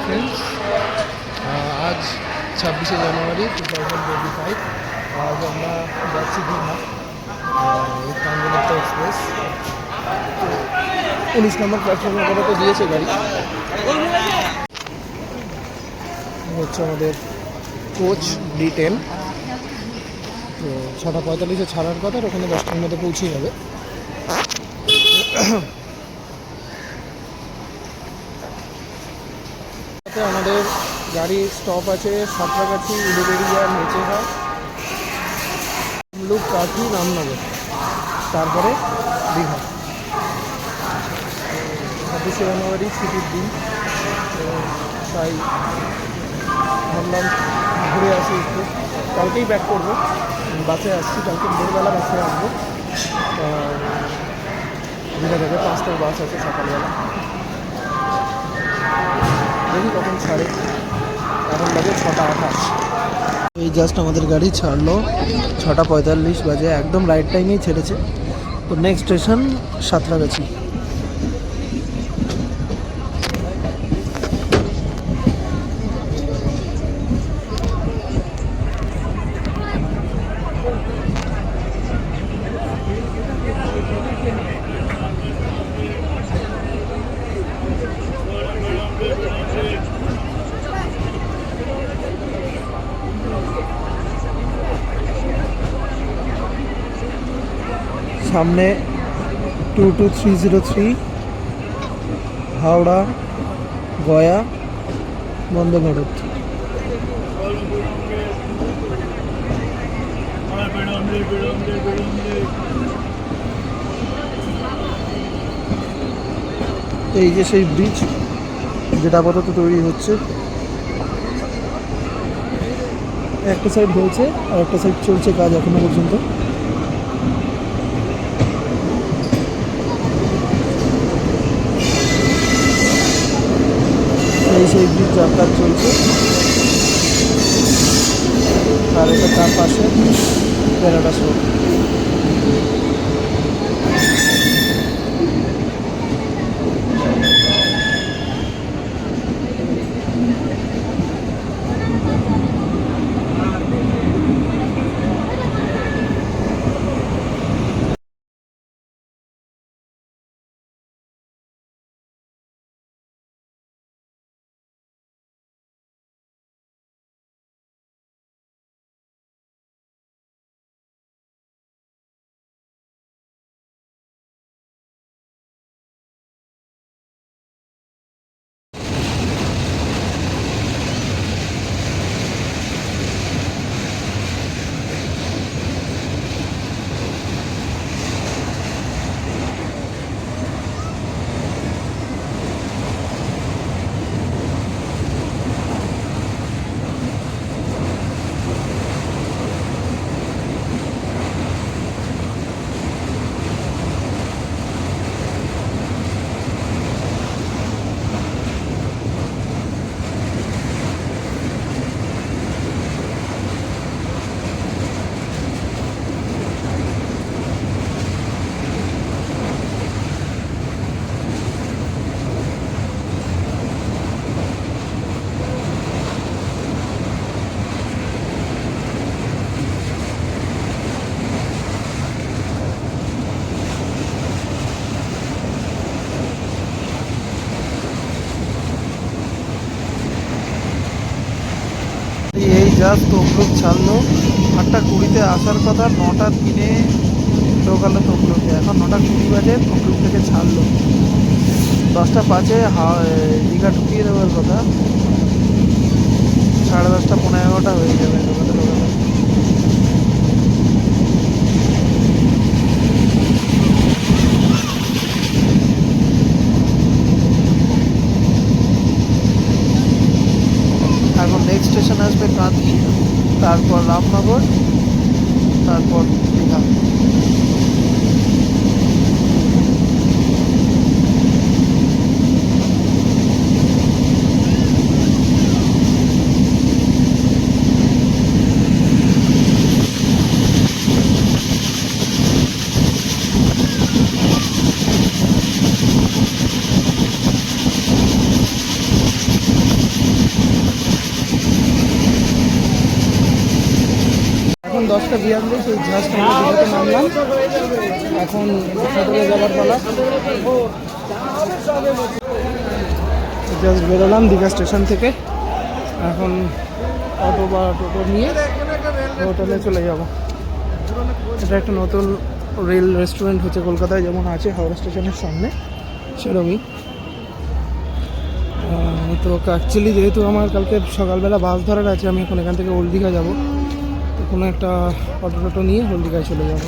Friends, আজ 26শে জানুয়ারি 2025। আজ আমরা যাচ্ছি দীঘা কাঞ্চনজঙ্ঘা এক্সপ্রেস। তো 19 নম্বর প্ল্যাটফর্মে আপাতত দিয়েছে গাড়ি। হচ্ছে আমাদের কোচ D10। তো 6:45-এ ছাড়ার কথা, ওখানে 10টার মধ্যে পৌঁছে যাবে। আমাদের গাড়ি স্টপ আছে সাঁতরাগাছি, উলুবেড়িয়া, মেচেহা, তমলুক, কাঁথি, রামনগর, তারপরে দীঘা। 26শে জানুয়ারি ছুটির দিন, তো তাই ভাবলাম ঘুরে আসি একটু। কালকেই ব্যাক করবো, বাসে আসছি, কালকে ভোরবেলা বাসে আসবো। দীঘা থেকে 5টার বাস আছে সকালবেলা, দেখি কখন ছাড়ে। এখন বাজে 6:28। এই জাস্ট আমাদের গাড়ি ছাড়লো, 6:45 বাজে, একদম রাইট টাইমেই ছেড়েছে। তো নেক্সট স্টেশন সাঁতরাগাছি। সামনে 22303 হাওড়া গয়া বন্দে ভারত। এই যে সেই ব্রিজ যেটা আপাতত তৈরি হচ্ছে, একটা সাইড হয়েছে আর একটা সাইড চলছে কাজ এখনো পর্যন্ত। এই সেই ব্রিজ যার কাজ চলছে, আর এটা তার পাশে প্যারাডাইস রোড। এই জাস্ট তমলুক ছাড়লো, 8:20-তে আসার কথা, 9:03-এ ঢোকালো তমলুকে। এখন 9:20 বাজে, তমলুক থেকে ছাড়লো। 10:05-এ দীঘা ঢুকিয়ে দেওয়ার কথা, 10:30 পৌনে 11টা হয়ে যাবে ঢোকাতে ঢোকাতে। এখন নেক্সট স্টেশন আসবে কাঁথি, তারপর রামনগর, তারপর দীঘা। একটা বিয়ার দিয়ে সেই জাস্ট আমরা দীঘাতে নামলাম, এখন হোটেলে যাবার পালা। জাস্ট বেরোলাম দীঘা স্টেশন থেকে, এখন অটো বা টোটো নিয়ে হোটেলে চলে যাব। এটা একটা নতুন রেল রেস্টুরেন্ট হচ্ছে কলকাতায়, যেমন আছে হাওড়া স্টেশনের সামনে সেরকমই। তো অ্যাকচুয়ালি যেহেতু আমার কালকে সকালবেলা বাস ধরার আছে, আমি এখন এখান থেকে ওল্ড দীঘা যাবো, তো কোনো একটা অটো টোটো নিয়ে ওল্ড দীঘায় চলে যাব।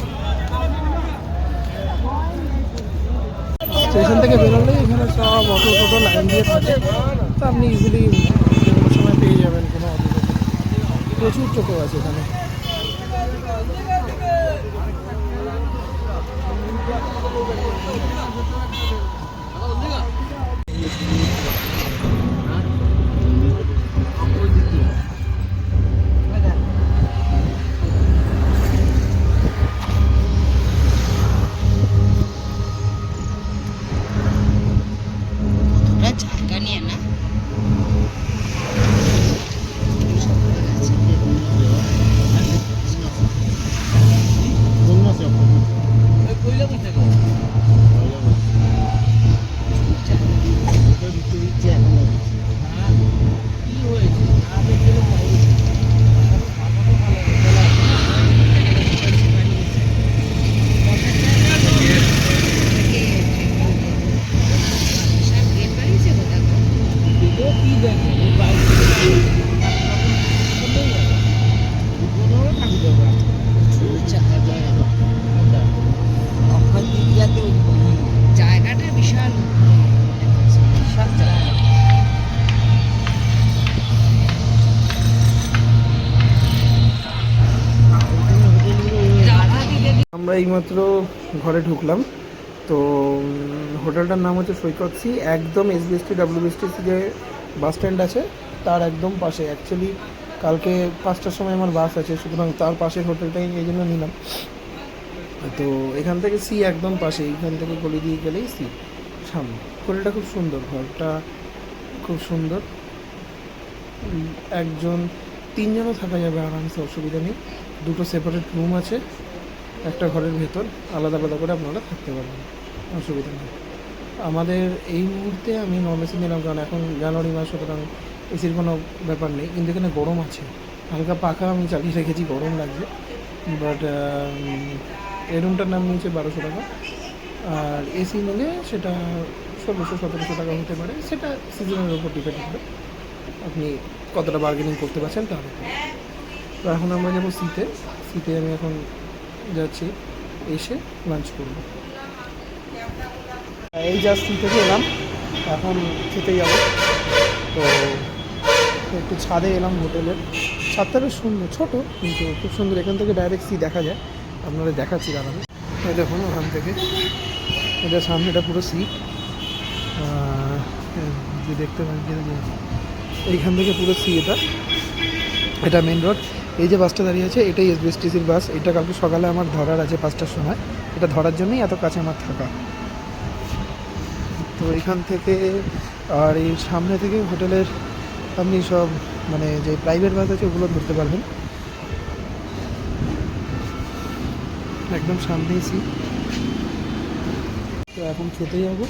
স্টেশন থেকে বেরোলেই এখানে সব অটো টোটো লাইন দিয়ে থাকে, তো আপনি ইজিলি যে কোনো সময় পেয়ে যাবেন, কোনো অসুবিধা নেই। প্রচুর টোটো আছে এখানে। জায়গাটা বিশাল। আমরা এইমাত্র ঘরে ঢুকলাম। তো হোটেলটার নাম হচ্ছে সৈকত সি, একদম এসবিএসটি ডাব্লিউবিএসটিসি যে বাস স্ট্যান্ড আছে তার একদম পাশে। অ্যাকচুয়ালি কালকে 5টার সময় আমার বাস আছে, সুতরাং তার পাশের হোটেলটাই এই জন্য নিলাম। তো এখান থেকে সি একদম পাশে, এইখান থেকে গলি দিয়ে গেলেই সি সামনে। হোটেলটা খুব সুন্দর, ঘরটা খুব সুন্দর। একজন 3জনও থাকা যাবে আরামসে, অসুবিধা নেই। দুটো সেপারেট রুম আছে একটা ঘরের ভেতর, আলাদা আলাদা করে আপনারা থাকতে পারবেন, অসুবিধা নেই। আমাদের এই মুহূর্তে আমি নন এসি নিলাম, কারণ এখন জানুয়ারি মাস, সুতরাং এসির কোনো ব্যাপার নেই। কিন্তু এখানে গরম আছে, হালকা পাখা আমি চালিয়ে রেখেছি, গরম লাগছে। বাট এই রুমটার নাম নিয়েছে 1200 টাকা, আর এসি নিলে সেটা 1600-1700 টাকা হতে পারে। সেটা সিজনের উপর ডিপেন্ড করে, আপনি কতটা বার্গেনিং করতে পারছেন তার উপর। তো এখন আমরা যাবো সিতে। সিতে আমি এখন যাচ্ছি, এসে লাঞ্চ করব। এই জাস্ট সি থেকে এলাম, এখন খেতে যাব। তো একটু ছাদে এলাম হোটেলের। ছাদটা বেশ সুন্দর, ছোটো কিন্তু খুব সুন্দর। এখান থেকে ডাইরেক্ট সি দেখা যায়, আপনারা দেখাচ্ছি দাঁড়ানো। এই দেখুন ওখান থেকে, এটা সামনেটা পুরো সি, যে দেখতে পান এইখান থেকে পুরো সি। এটা মেন রোড। এই যে বাসটা দাঁড়িয়ে আছে এটাই এসবিএসটিসির বাস। এটা কালকে সকালে আমার ধরার আছে 5টার সময়, এটা ধরার জন্যই এত কাছে আমার থাকা। তো এখান থেকে আর এই সামনে থেকে হোটেলের আপনি সব মানে যে প্রাইভেট বাস আছে ওগুলো ধরতে পারবেন। একদম সামনেই সি। তো এখন খেতে যাবো,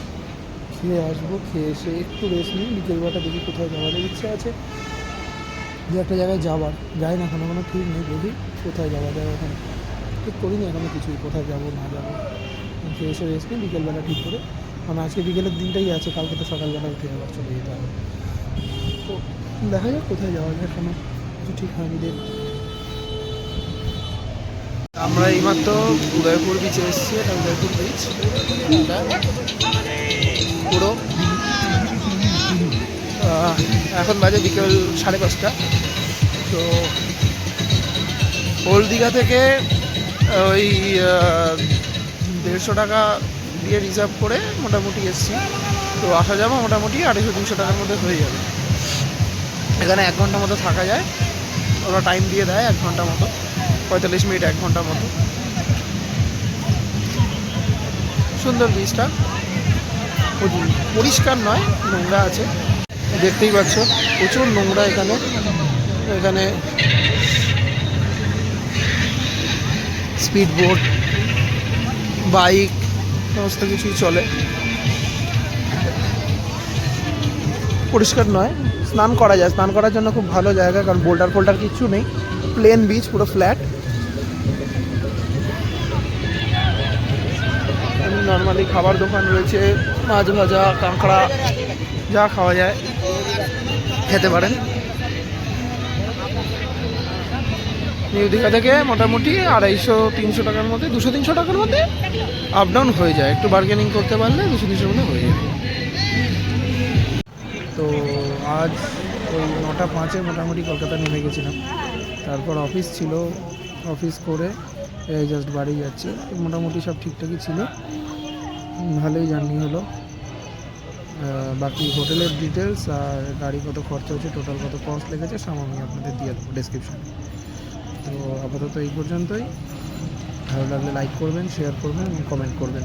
খেয়ে আসবো, খেয়ে এসে একটু রেস্ট নিই। বিকেলবেলাটা দেখি কোথায় যাওয়ার ইচ্ছে আছে, যে একটা জায়গায় যাওয়ার, যাই না কোনো ঠিক নেই, দেখি কোথায় যাওয়া যায়। এখন ঠিক করিনি এখনো কিছুই, কোথায় যাবো না যাবো। খেয়ে এসে রেস্ট নিই, বিকেলবেলা ঠিক করে। কারণ আজকে বিকেলের দিনটাই আছে, কালকে তো সকালবেলা উঠে আবার চলে যেতে হবে। তো দেখা যাক কোথায় যাওয়া যায়, এখনো কিছু ঠিক হয়নি, দেখব। আমরা এইমাত্র উদয়পুর বিচে এসেছি। এটা উদয়পুর বিচ, পুরো এখন বাজে বিকেল 5:30। তো ওল্ড দীঘা থেকে ওই 150 টাকা দিয়ে রিজার্ভ করে মোটামুটি এসছি। তো আসা যাওয়া মোটামুটি 250-300 টাকার মধ্যে হয়ে যাবে। এখানে 1 ঘন্টা মতো থাকা যায়, ওরা টাইম দিয়ে দেয় 1 ঘন্টা মতো, 45 মিনিট 1 ঘন্টা মতো। সুন্দর বিচটা, পরিষ্কার নয়, নোংরা আছে, দেখতেই পাচ্ছ প্রচুর নোংরা এখানে। এখানে স্পিড বোট, বাইক সমস্ত কিছুই চলে। পরিষ্কার নয়, স্নান করা যায়, স্নান করার জন্য খুব ভালো জায়গা, কারণ বোল্ডার ফোল্ডার কিচ্ছু নেই, প্লেন বিচ, পুরো ফ্ল্যাট। নর্মালি খাবার দোকান রয়েছে, মাছ ভাজা, কাঁকড়া, যা খাওয়া যায় খেতে পারেন। নিউ দীঘা থেকে মোটামুটি 250-300 টাকার মধ্যে, 200-300 টাকার মধ্যে আপ ডাউন হয়ে যায়, একটু বার্গেনিং করতে পারলে 200-300 মধ্যে হয়ে যায়। তো আজ ওই 9:05 মোটামুটি কলকাতা নেমে গেছিলাম, তারপর অফিস ছিল, অফিস করে জাস্ট বাড়ি যাচ্ছি। মোটামুটি সব ঠিকঠাকই ছিল, ভালোই জার্নি হলো। বাকি হোটেলের ডিটেলস আর গাড়ি কত খরচা হচ্ছে, টোটাল কত কস্ট লেগেছে সব আমি আপনাদের দিয়ে দেবো ডেসক্রিপশানে। তো আপাতত এই পর্যন্তই। ভালো লাগলে লাইক করবেন, শেয়ার করবেন এবং কমেন্ট করবেন।